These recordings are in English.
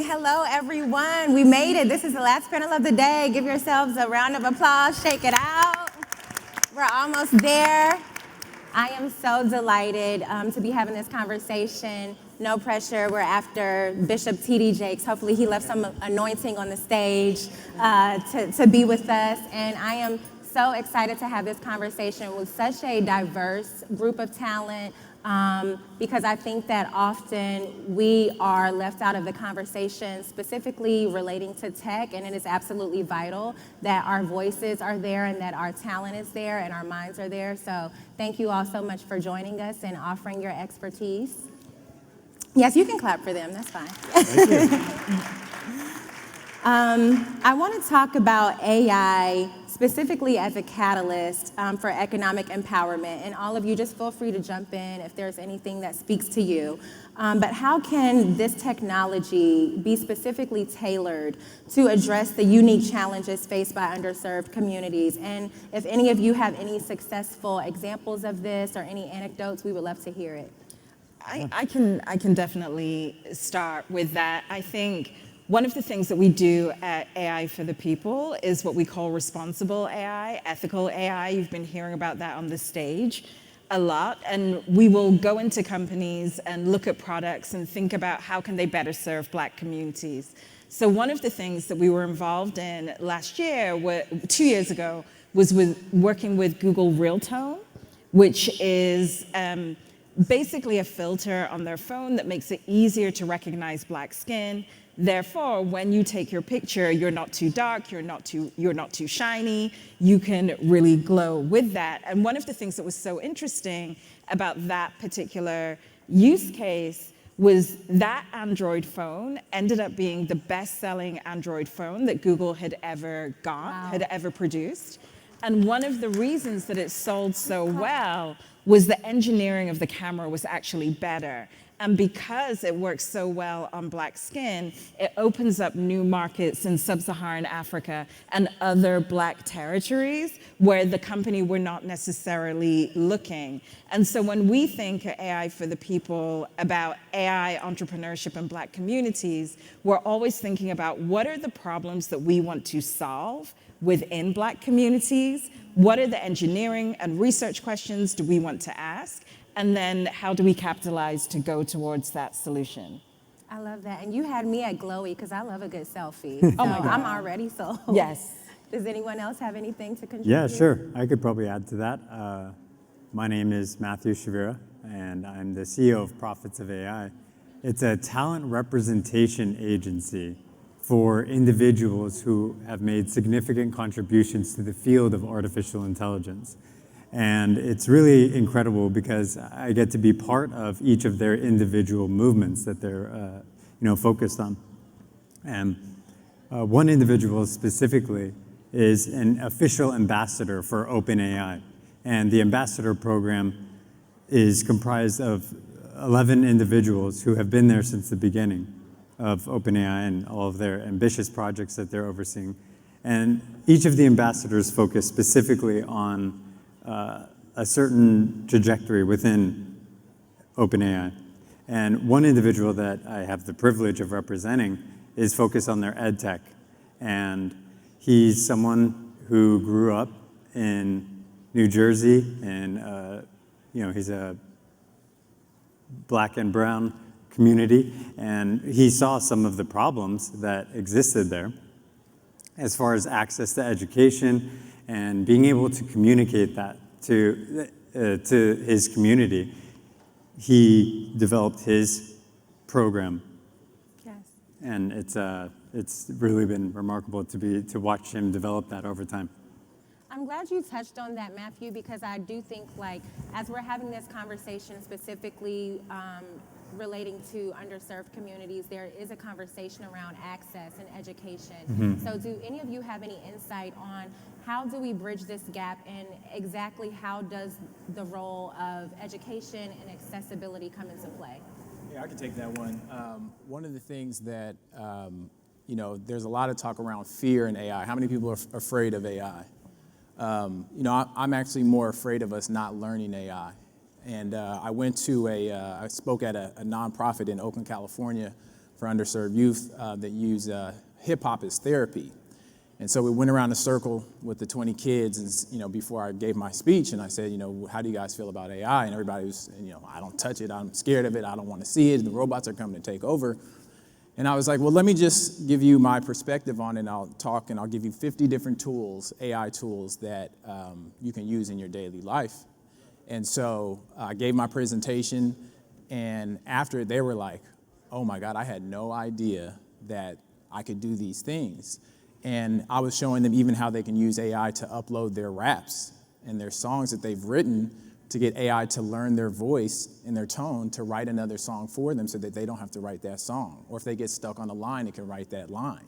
Hello, everyone. We made it. This is the last panel of the day. Give yourselves a round of applause. Shake it out. We're almost there. I am so delighted to be having this conversation. No pressure. We're after Bishop T.D. Jakes. Hopefully he left some anointing on the stage to be with us. And I am so excited to have this conversation with such a diverse group of talent, because I think that often we are left out of the conversation, specifically relating to tech, and it is absolutely vital that our voices are there and that our talent is there and our minds are there. So thank you all so much for joining us and offering your expertise. Yes, you can clap for them, that's fine. Thank you. I want to talk about AI specifically as a catalyst for economic empowerment. And all of you, just feel free to jump in if there's anything that speaks to you. But how can this technology be specifically tailored to address the unique challenges faced by underserved communities? And if any of you have any successful examples of this or any anecdotes, we would love to hear it. I can definitely start with that. I think one of the things that we do at AI for the People is what we call responsible AI, ethical AI. You've been hearing about that on the stage a lot. And we will go into companies and look at products and think about how can they better serve Black communities. So one of the things that we were involved in last year, 2 years ago, was working with Google Real Tone, which is basically a filter on their phone that makes it easier to recognize Black skin. Therefore, when you take your picture, you're not too dark, you're not too shiny, you can really glow with that. And one of the things that was so interesting about that particular use case was that Android phone ended up being the best-selling Android phone that Google had ever had ever produced. And one of the reasons that it sold so well was the engineering of the camera was actually better. And because it works so well on Black skin, it opens up new markets in sub-Saharan Africa and other Black territories where the company were not necessarily looking. And so when we think at AI for the People about AI entrepreneurship in Black communities, we're always thinking about what are the problems that we want to solve within Black communities? What are the engineering and research questions do we want to ask? And then how do we capitalize to go towards that solution? I love that. And you had me at glowy because I love a good selfie. So Oh my God. I'm already sold. Yes. Does anyone else have anything to contribute? Yeah, sure. I could probably add to that. My name is Matthew Shavira, and I'm the CEO of Prophets of AI. It's a talent representation agency for individuals who have made significant contributions to the field of artificial intelligence. And it's really incredible because I get to be part of each of their individual movements that they're focused on. And one individual specifically is an official ambassador for OpenAI. And the ambassador program is comprised of 11 individuals who have been there since the beginning of OpenAI and all of their ambitious projects that they're overseeing. And each of the ambassadors focus specifically on a certain trajectory within OpenAI. And one individual that I have the privilege of representing is focused on their ed tech. And he's someone who grew up in New Jersey, and he's a Black and brown community, and he saw some of the problems that existed there as far as access to education and being able to communicate that to his community. He developed his program. Yes. And it's really been remarkable to watch him develop that over time. I'm glad you touched on that, Matthew, because I do think, as we're having this conversation specifically relating to underserved communities, there is a conversation around access and education. Mm-hmm. So do any of you have any insight on how do we bridge this gap, and exactly how does the role of education and accessibility come into play? Yeah, I can take that one. One of the things that, there's a lot of talk around fear in AI. How many people are afraid of AI? I'm actually more afraid of us not learning AI. And I spoke at a nonprofit in Oakland, California for underserved youth that use hip hop as therapy. And so we went around the circle with the 20 kids, and before I gave my speech, and I said, how do you guys feel about AI? And everybody was, I don't touch it, I'm scared of it, I don't want to see it, the robots are coming to take over. And I was like, well, let me just give you my perspective on it, and I'll give you 50 different tools, AI tools that you can use in your daily life. And so I gave my presentation, and after it, they were like, oh my God, I had no idea that I could do these things. And I was showing them even how they can use AI to upload their raps and their songs that they've written to get AI to learn their voice and their tone to write another song for them so that they don't have to write that song. Or if they get stuck on a line, it can write that line.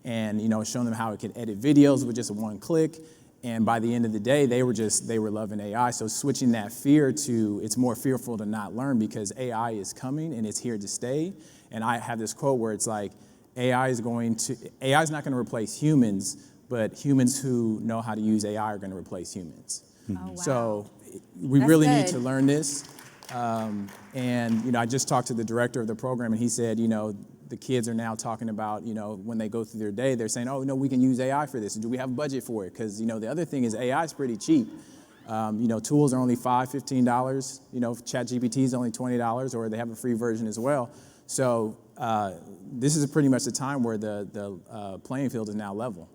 And, showing them how it can edit videos with just one click. And by the end of the day, they were loving AI. So switching that fear to, it's more fearful to not learn because AI is coming and it's here to stay. And I have this quote where it's like, AI is not going to replace humans, but humans who know how to use AI are going to replace humans. Oh, wow. So we That's really good. need to learn this. And I just talked to the director of the program, and he said, the kids are now talking about, when they go through their day, they're saying, oh, no, we can use AI for this. Do we have a budget for it? Because, the other thing is AI is pretty cheap. Tools are only $5, $15. ChatGPT is only $20, or they have a free version as well. So this is pretty much the time where the playing field is now level.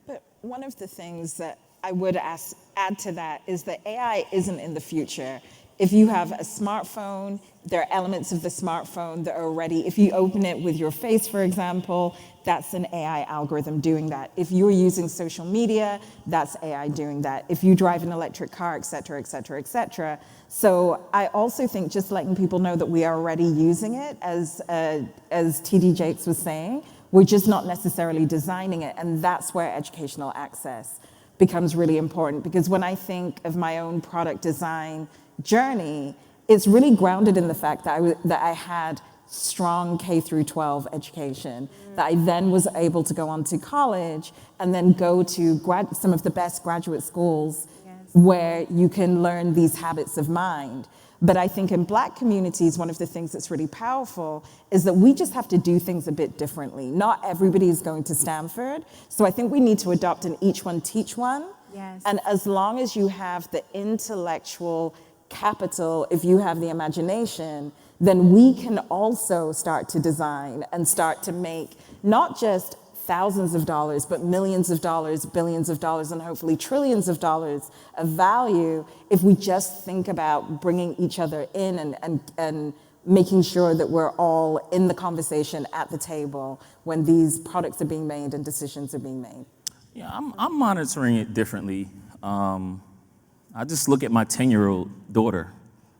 But one of the things that I would add to that is that AI isn't in the future. If you have a smartphone, there are elements of the smartphone that are already, if you open it with your face, for example, that's an AI algorithm doing that. If you're using social media, that's AI doing that. If you drive an electric car, et cetera, et cetera, et cetera. So I also think just letting people know that we are already using it, as TD Jakes was saying, we're just not necessarily designing it, and that's where educational access becomes really important. Because when I think of my own product design journey, it's really grounded in the fact that I had strong K through 12 education, that I then was able to go on to college and then go to some of the best graduate schools where you can learn these habits of mind. But I think in Black communities, one of the things that's really powerful is that we just have to do things a bit differently. Not everybody is going to Stanford, so I think we need to adopt an each one, teach one. Yes. And as long as you have the intellectual capital, if you have the imagination, then we can also start to design and start to make not just thousands of dollars, but millions of dollars, billions of dollars, and hopefully trillions of dollars of value if we just think about bringing each other in and making sure that we're all in the conversation at the table when these products are being made and decisions are being made. Yeah, I'm monitoring it differently. I just look at my 10-year-old daughter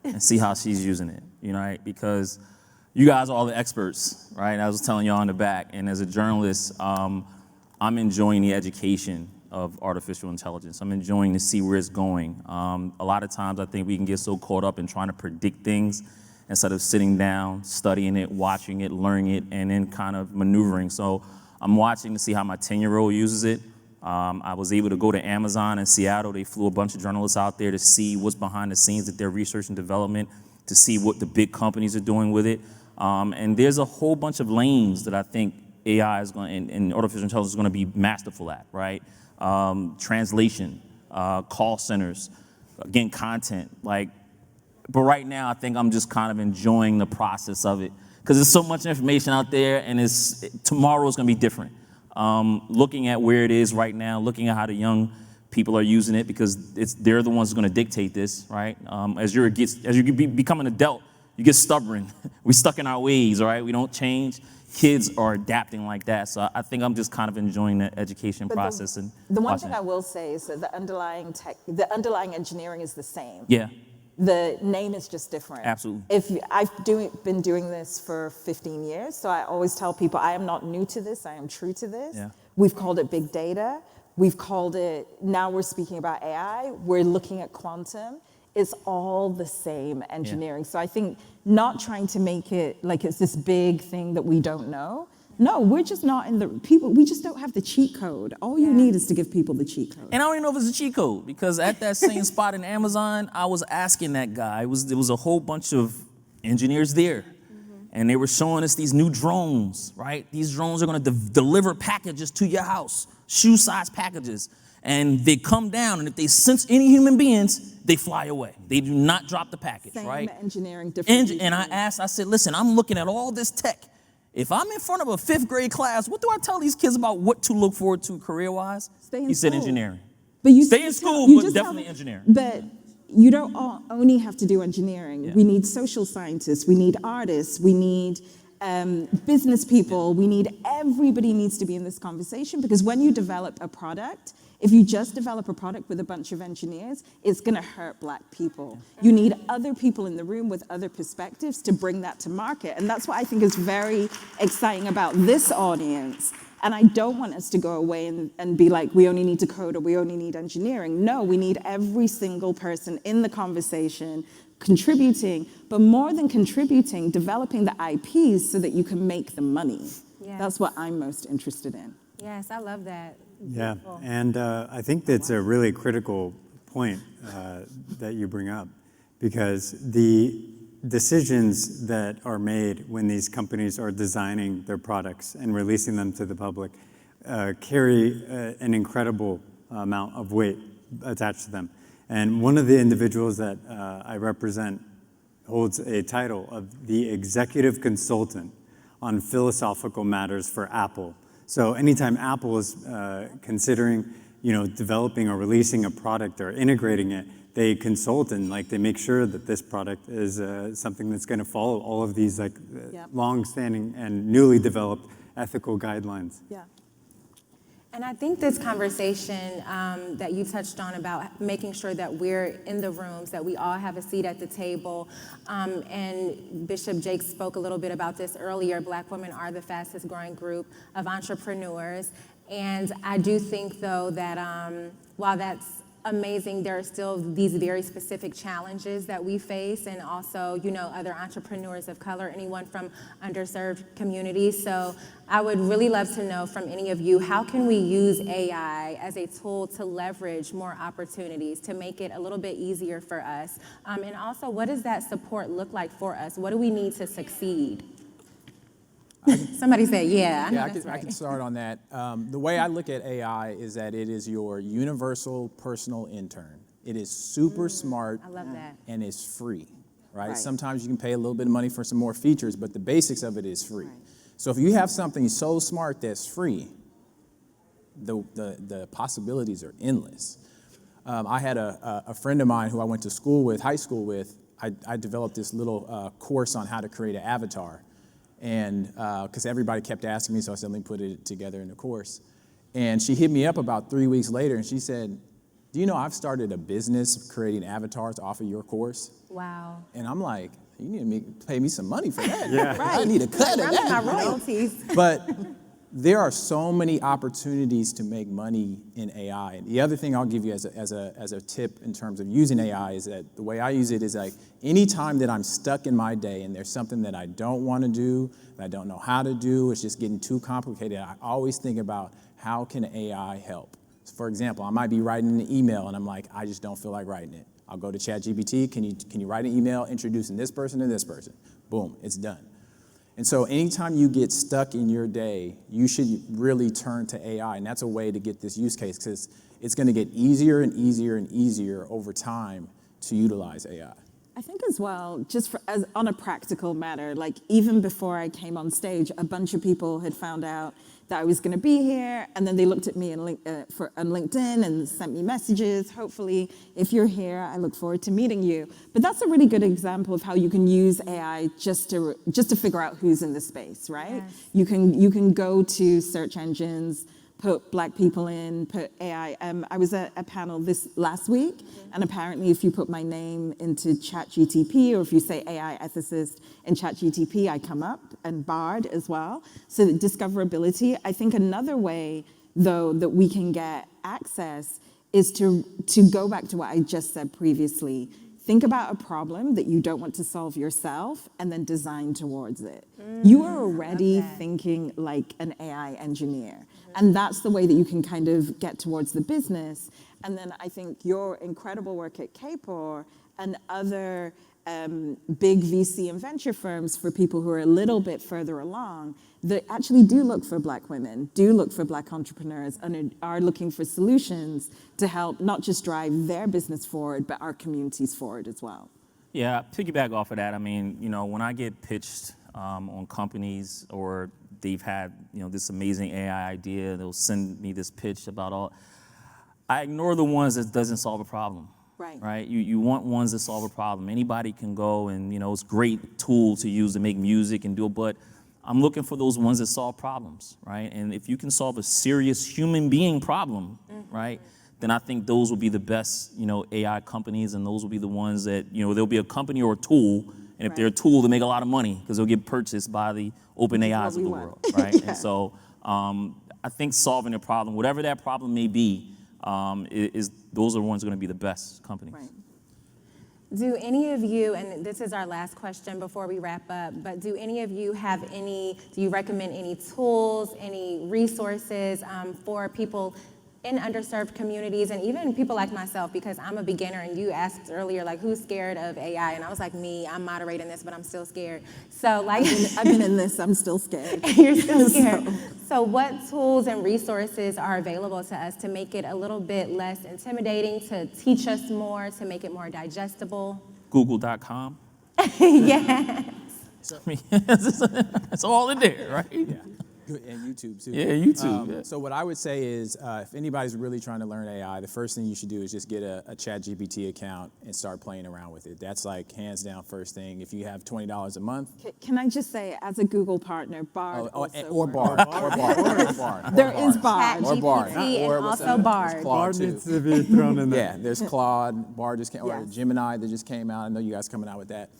and see how she's using it, right? Because you guys are all the experts, right? I was telling y'all in the back, and as a journalist, I'm enjoying the education of artificial intelligence. I'm enjoying to see where it's going. A lot of times I think we can get so caught up in trying to predict things instead of sitting down, studying it, watching it, learning it, and then kind of maneuvering. So I'm watching to see how my 10-year-old uses it. I was able to go to Amazon in Seattle. They flew a bunch of journalists out there to see what's behind the scenes at their research and development, to see what the big companies are doing with it. And there's a whole bunch of lanes that I think AI is going and artificial intelligence is going to be masterful at, right? Translation, call centers, again, content. But right now, I think I'm just kind of enjoying the process of it because there's so much information out there, and tomorrow is going to be different. Looking at where it is right now, looking at how the young people are using it, because they're the ones who are going to dictate this, right? As you become an adult, you get stubborn. We're stuck in our ways, right? We don't change. Kids are adapting like that. So I think I'm just kind of enjoying the education process. The one thing I will say is that the underlying engineering is the same. Yeah. The name is just different. Absolutely. I've been doing this for 15 years, so I always tell people I am not new to this, I am true to this. Yeah. We've called it big data. We've called it, now we're speaking about AI, we're looking at quantum. It's all the same engineering. Yeah. So I think not trying to make it like it's this big thing that we don't know. No, we're just not we just don't have the cheat code. All you need is to give people the cheat code. And I don't even know if it's a cheat code, because at that same spot in Amazon, I was asking that guy, there was a whole bunch of engineers there. Mm-hmm. and they were showing us these new drones, right? These drones are gonna deliver packages to your house, shoe-size packages. And they come down, and if they sense any human beings, they fly away. They do not drop the package, Same right? engineering, different. And I said, listen, I'm looking at all this tech. If I'm in front of a 5th grade class, what do I tell these kids about what to look forward to career-wise? Stay in He said school. engineering. But you Stay in just tell- school, you but just definitely tell- engineering. But you don't only have to do engineering. Yeah. We need social scientists, we need artists, we need business people, we need, everybody needs to be in this conversation, because when you develop a product, if you just develop a product with a bunch of engineers, it's gonna hurt Black people. You need other people in the room with other perspectives to bring that to market. And that's what I think is very exciting about this audience. And I don't want us to go away and be like, we only need to code or we only need engineering. No, we need every single person in the conversation contributing, but more than contributing, developing the IPs so that you can make the money. Yes. That's what I'm most interested in. Yes, I love that. Yeah, Beautiful. and I think that's a really critical point that you bring up, because the decisions that are made when these companies are designing their products and releasing them to the public carry an incredible amount of weight attached to them. And one of the individuals that I represent holds a title of the executive consultant on philosophical matters for Apple. So anytime Apple is considering, developing or releasing a product or integrating it, they consult and they make sure that this product is something that's going to follow all of these Yep. long-standing and newly developed ethical guidelines. Yeah. And I think this conversation that you touched on about making sure that we're in the rooms, that we all have a seat at the table, and Bishop Jake spoke a little bit about this earlier, Black women are the fastest growing group of entrepreneurs. And I do think, though, that while that's amazing, there are still these very specific challenges that we face, and also, other entrepreneurs of color, anyone from underserved communities. So I would really love to know from any of you, how can we use AI as a tool to leverage more opportunities, to make it a little bit easier for us? And also, what does that support look like for us? What do we need to succeed? Somebody said, yeah, I know that's I right. can start on that. The way I look at AI is that it is your universal personal intern. It is super smart. I love that. And it's free, right? Right. Sometimes you can pay a little bit of money for some more features, but the basics of it is free. Right. So if you have something so smart that's free, the possibilities are endless. I had a friend of mine who I went to school with, high school with. I developed this little course on how to create an avatar. And because everybody kept asking me, so I said, let me put it together in the course. And she hit me up about 3 weeks later, and she said, do you know I've started a business creating avatars off of your course? Wow. And I'm like, you need to pay me some money for that. Yeah. I need a cut of Run my that. royalties. But there are so many opportunities to make money in AI. And the other thing I'll give you as a tip in terms of using AI is that the way I use it is like anytime that I'm stuck in my day and there's something that I don't want to do, that I don't know how to do, it's just getting too complicated, I always think about how can AI help? So for example, I might be writing an email and I'm like, I just don't feel like writing it. I'll go to ChatGPT, can you write an email introducing this person to this person? Boom, it's done. And so anytime you get stuck in your day, you should really turn to AI. And that's a way to get this use case, because it's going to get easier and easier and easier over time to utilize AI. I think as well, just as on a practical matter, like even before I came on stage, a bunch of people had found out that I was going to be here, and then they looked at me on LinkedIn and sent me messages. Hopefully, if you're here, I look forward to meeting you. But that's a really good example of how you can use AI just to figure out who's in the space, right? Yes. You can go to search engines, put Black people in, put AI. I was at a panel this last week, and apparently if you put my name into ChatGTP, or if you say AI ethicist in ChatGTP, I come up, and Bard as well. So discoverability. I think another way, though, that we can get access is to go back to what I just said previously. Think about a problem that you don't want to solve yourself and then design towards it. You are already thinking like an AI engineer. And that's the way that you can kind of get towards the business. And then I think your incredible work at KPOR and other big VC and venture firms for people who are a little bit further along that actually do look for Black women, do look for Black entrepreneurs, and are looking for solutions to help not just drive their business forward, but our communities forward as well. Yeah, piggyback off of that. I mean, when I get pitched on companies, or they've had this amazing AI idea, they'll send me this pitch about all. I ignore the ones that doesn't solve a problem. Right. You want ones that solve a problem. Anybody can go and it's a great tool to use to make music and do it, but I'm looking for those ones that solve problems, right? And if you can solve a serious human being problem, right, then I think those will be the best, AI companies, and those will be the ones that, there'll be a company or a tool, and if they're a tool, they'll make a lot of money because they'll get purchased by the open AIs of the world, right? Yeah. And so I think solving a problem, whatever that problem may be, those are the ones going to be the best companies. Right. Do any of you, and this is our last question before we wrap up, but do any of you do you recommend any tools, any resources for people in underserved communities, and even people like myself, because I'm a beginner, and you asked earlier, like, who's scared of AI? And I was like, me, I'm moderating this, but I'm still scared. So like, I've been in this, I'm still scared. You're still scared. So what tools and resources are available to us to make it a little bit less intimidating, to teach us more, to make it more digestible? Google.com. Yeah. It's all in there, right? Yeah. And YouTube too. Yeah, YouTube. Yeah. So what I would say is, if anybody's really trying to learn AI, the first thing you should do is just get a ChatGPT account and start playing around with it. That's like hands down first thing. If you have $20 a month. Can I just say, as a Google partner, Bard Or Bard. There is Bard. Or Bard. ChatGPT and also Bard. Bard needs to be thrown in there. Yeah, there's Claude, Bard just came, or Yes. Gemini that just came out. I know you guys coming out with that.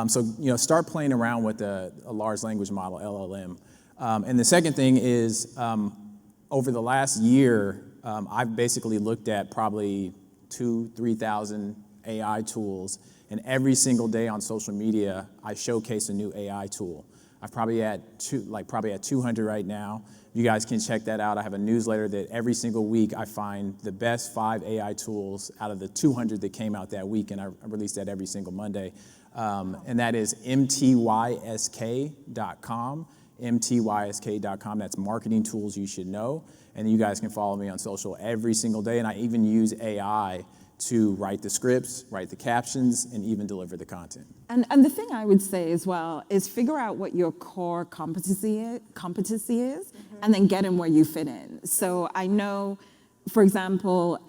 So start playing around with a large language model, LLM. And the second thing is, over the last year, I've basically looked at probably 2,000-3,000 AI tools, and every single day on social media, I showcase a new AI tool. I'm probably at 200 right now. You guys can check that out. I have a newsletter that every single week I find the best 5 AI tools out of the 200 that came out that week, and I release that every single Monday. And that is mtysk.com. mtysk.com. That's marketing tools you should know. And you guys can follow me on social every single day. And I even use AI to write the scripts, write the captions, and even deliver the content. And the thing I would say as well is figure out what your core competency is, and then get in where you fit in. So I know, for example,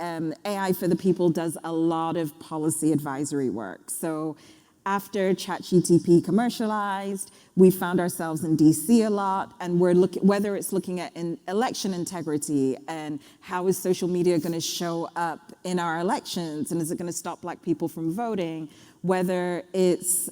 AI for the People does a lot of policy advisory work. So after ChatGPT commercialized, we found ourselves in DC a lot, and we're whether it's looking at election integrity and how is social media going to show up in our elections, and is it going to stop Black people from voting? Whether it's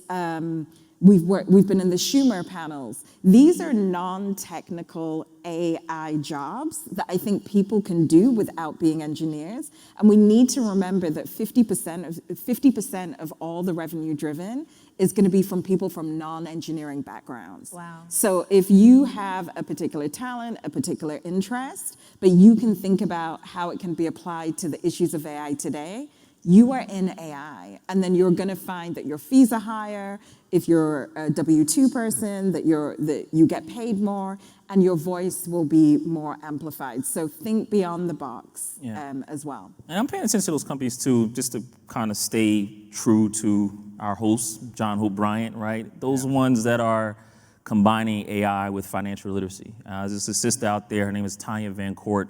we've been in the Schumer panels. These are non-technical AI jobs that I think people can do without being engineers. And we need to remember that 50% of all the revenue driven is going to be from people from non-engineering backgrounds. Wow. So if you have a particular talent, a particular interest, but you can think about how it can be applied to the issues of AI today, you are in AI, and then you're going to find that your fees are higher. If you're a W-2 person, that you get paid more, and your voice will be more amplified. So think beyond the box as well. And I'm paying attention to those companies too, just to kind of stay true to our host, John Hope Bryant, right? Those ones that are combining AI with financial literacy. There's a sister out there, her name is Tanya Van Court,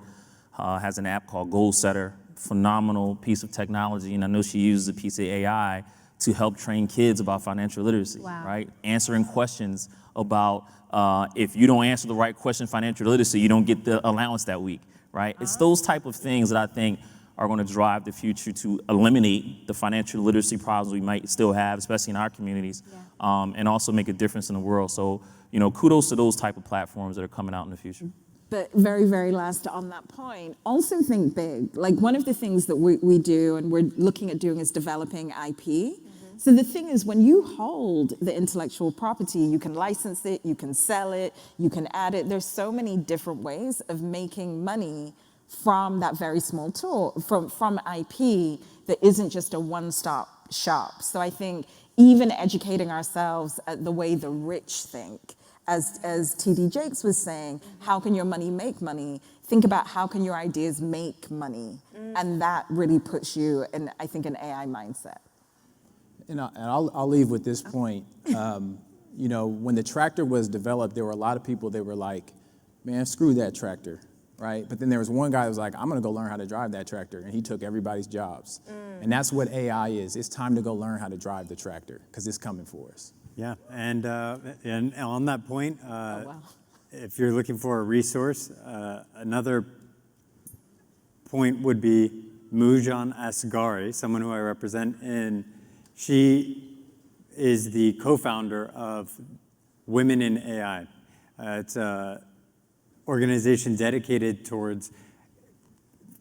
has an app called Goal Setter. Phenomenal piece of technology, and I know she uses a piece of AI to help train kids about financial literacy, right? Answering questions about if you don't answer the right question, financial literacy, you don't get the allowance that week, right? It's those type of things that I think are going to drive the future to eliminate the financial literacy problems we might still have, especially in our communities, and also make a difference in the world. So, kudos to those type of platforms that are coming out in the future. But very, very last on that point, also think big. Like one of the things that we do and we're looking at doing is developing IP. So the thing is, when you hold the intellectual property, you can license it, you can sell it, you can add it. There's so many different ways of making money from that very small tool, from IP that isn't just a one-stop sharp. So I think even educating ourselves at the way the rich think, as T.D. Jakes was saying, how can your money make money? Think about how can your ideas make money? And that really puts you in, I think, an AI mindset. And I'll leave with this point. You know, when the tractor was developed, there were a lot of people that were like, man, screw that tractor, right? But then there was one guy that was like, I'm gonna go learn how to drive that tractor, and he took everybody's jobs. And that's what AI is. It's time to go learn how to drive the tractor, because it's coming for us. Yeah, and on that point, wow. if you're looking for a resource, another point would be Moojan Asghari, someone who I represent, and she is the co-founder of Women in AI. It's an organization dedicated towards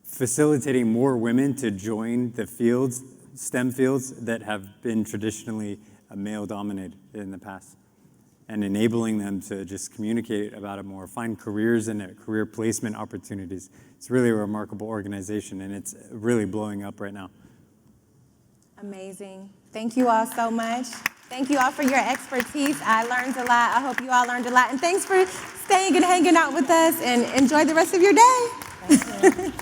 facilitating more women to join the fields, STEM fields, that have been traditionally male-dominated in the past, and enabling them to just communicate about it more, find careers in it, career placement opportunities. It's really a remarkable organization, and it's really blowing up right now. Amazing. Thank you all so much. Thank you all for your expertise. I learned a lot. I hope you all learned a lot. And thanks for staying and hanging out with us, and enjoy the rest of your day. Thank you.